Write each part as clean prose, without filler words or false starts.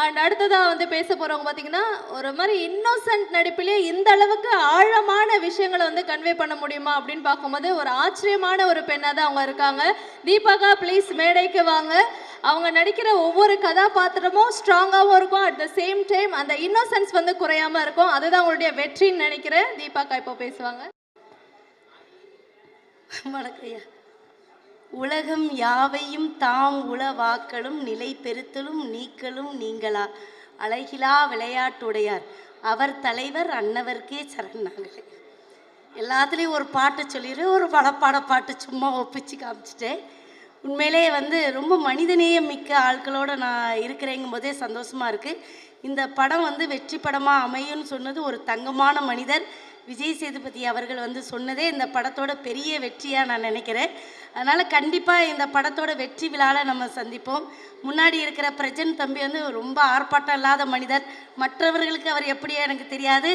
And அடுத்ததாக வந்து பேச போகிறவங்க பார்த்தீங்கன்னா ஒரு மாதிரி இன்னோசன்ட் நடிப்பிலே இந்த அளவுக்கு ஆழமான விஷயங்களை வந்து கன்வே பண்ண முடியுமா அப்படின்னு பார்க்கும்போது ஒரு ஆச்சரியமான ஒரு பெண்ணாக தான் அவங்க இருக்காங்க. தீபாக்கா ப்ளீஸ் மேடைக்கு வாங்க. அவங்க நடிக்கிற ஒவ்வொரு கதாபாத்திரமும் ஸ்ட்ராங்காகவும் இருக்கும், அட் த சேம் டைம் அந்த இன்னோசன்ஸ் வந்து குறையாமல் இருக்கும். அதுதான் அவங்களுடைய வெற்றின்னு நினைக்கிறேன். தீபாக்கா இப்போ பேசுவாங்க. வணக்கையா. உலகம் யாவையும் தாம் உளவாக்களும் நிலை பெருத்தலும் நீக்கலும் நீங்களா அழகிலா விளையாட்டுடையார் அவர் தலைவர் அன்னவர்க்கே சரணாங்களே. எல்லாத்துலேயும் ஒரு பாட்டு சொல்லிடுறேன், ஒரு படப்பாட பாட்டு சும்மா ஒப்பிச்சு காமிச்சிட்டேன். உண்மையிலே வந்து ரொம்ப மனிதநேயம் மிக்க ஆட்களோடு நான் இருக்கிறேங்கும் போதே சந்தோஷமாக இருக்குது. இந்த படம் வந்து வெற்றி படமாக அமையும்னு சொன்னது ஒரு தங்கமான மனிதர் விஜய் சேதுபதி அவர்கள் வந்து சொன்னதே இந்த படத்தோட பெரிய வெற்றியாக நான் நினைக்கிறேன். அதனால் கண்டிப்பாக இந்த படத்தோட வெற்றி விழாவில் நம்ம சந்திப்போம். முன்னாடி இருக்கிற பிரஜன் தம்பி வந்து ரொம்ப ஆர்ப்பாட்டம் இல்லாத மனிதர். மற்றவர்களுக்கு அவர் எப்படியோ எனக்கு தெரியாது.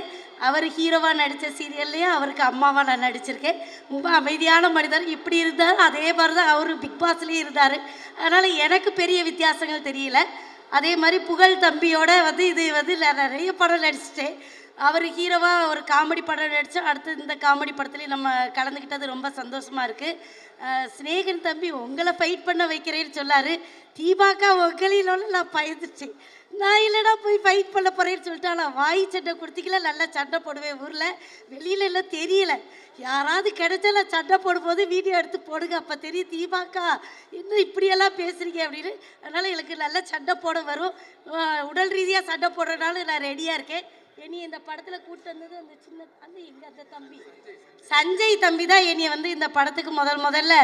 அவர் ஹீரோவாக நடித்த சீரியல்லையும் அவருக்கு அம்மாவாக நான் நடிச்சிருக்கேன். ரொம்ப அமைதியான மனிதர். இப்படி இருந்தார், அதே மாதிரி தான் அவர் பிக் பாஸ்லேயும் இருந்தார். அதனால் எனக்கு பெரிய வித்தியாசங்கள் தெரியல. அதே மாதிரி புகழ் தம்பியோட வந்து இது வந்து நான் நிறைய படம் நடிச்சிட்டேன். அவர் ஹீரோவாக ஒரு காமெடி படம் நடித்தா அடுத்து இந்த காமெடி படத்துலேயும் நம்ம கலந்துக்கிட்டது ரொம்ப சந்தோஷமாக இருக்குது. ஸ்நேகன் தம்பி உங்களை ஃபைட் பண்ண வைக்கிறேன்னு சொன்னார். தீபாக்கா உங்களிலோன்னு நான் பயந்துட்டேன். நான் இல்லைனா போய் ஃபைட் பண்ண போகிறேன்னு சொல்லிட்டு நான் வாய் சண்டை கொடுத்திக்கல. நல்லா சண்டை போடுவேன் ஊரில், வெளியில எல்லாம் தெரியல. யாராவது கிடைச்சா நான் சண்டை போடும்போது வீடியோ எடுத்து போடுங்க, அப்போ தெரியும் தீபாக்கா இன்னும் இப்படியெல்லாம் பேசுகிறீங்க அப்படின்னு. அதனால் எனக்கு நல்லா சண்டை போட வரும். உடல் ரீதியாக சண்டை போடுறதுனால நான் ரெடியாக இருக்கேன். என்னை இந்த படத்தில் கூப்பிட்டு வந்தது அந்த சின்ன அந்த எங்கள் அந்த தம்பி சஞ்சய் தம்பி தான் என்னை வந்து இந்த படத்துக்கு முதல்ல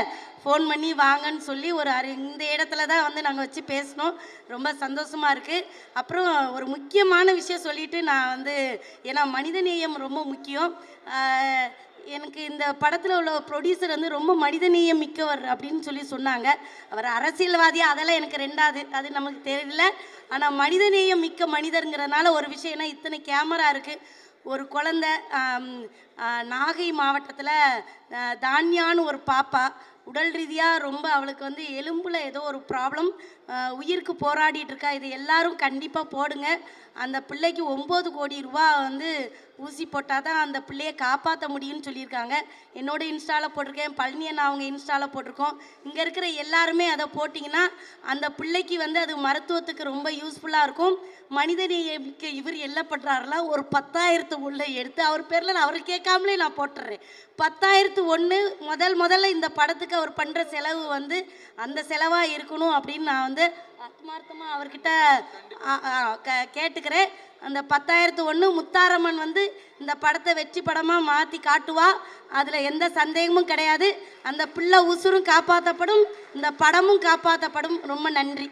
ஃபோன் பண்ணி வாங்கன்னு சொல்லி இந்த இடத்துல தான் வந்து நாங்கள் வச்சு பேசினோம். ரொம்ப சந்தோஷமாக இருக்குது. அப்புறம் ஒரு முக்கியமான விஷயம் சொல்லிவிட்டு நான் வந்து, ஏன்னா மனிதநேயம் ரொம்ப முக்கியம். எனக்கு இந்த படத்தில் உள்ள ப்ரொடியூசர் வந்து ரொம்ப மனிதநேயம் மிக்கவர் அப்படின்னு சொல்லி சொன்னாங்க. அவர் அரசியல்வாதியாக அதெல்லாம் எனக்கு ரெண்டாவது, அது நமக்கு தெரியல. ஆனால் மனிதநேயம் மிக்க மனிதருங்கிறதுனால ஒரு விஷயம்னா இத்தனை கேமரா இருக்குது. ஒரு குழந்த நாகை மாவட்டத்தில் தான்யான்னு ஒரு பாப்பா உடல் ரீதியாக ரொம்ப அவளுக்கு வந்து எலும்பில் ஏதோ ஒரு ப்ராப்ளம், உயிருக்கு போராடிட்டு இருக்கா. இது எல்லாரும் கண்டிப்பாக போடுங்க. அந்த பிள்ளைக்கு 9 கோடி ரூபா வந்து ஊசி போட்டால் தான் அந்த பிள்ளையை காப்பாற்ற முடியும்னு சொல்லியிருக்காங்க. என்னோடய இன்ஸ்டாவில் போட்டிருக்கேன், பழனியன் அவங்க இன்ஸ்டாவில் போட்டிருக்கோம். இங்கே இருக்கிற எல்லாருமே அதை போட்டிங்கன்னா அந்த பிள்ளைக்கு வந்து அது மருத்துவத்துக்கு ரொம்ப யூஸ்ஃபுல்லாக இருக்கும். மனிதநேயமிக்க இவர் என்ன பண்ணுறாருலாம், ஒரு 10,001 எடுத்து அவர் பேரில் நான் அவர் கேட்காமலே நான் போட்டுடுறேன். 10,001 முதல்ல இந்த படத்துக்கு அவர் பண்ணுற செலவு வந்து அந்த செலவாக இருக்கணும் அப்படின்னு நான் வந்து ஆத்மார்த்தமாக அவர்கிட்ட கேட்டுக்கிறேன். அந்த 10,001 முத்தாரம்மன் வந்து இந்த படத்தை வெற்றி படமாக மாற்றி காட்டுவா, அதில் எந்த சந்தேகமும் கிடையாது. அந்த பிள்ளை உசுரும் காப்பாற்றப்படும், இந்த படமும் காப்பாற்றப்படும். ரொம்ப நன்றி.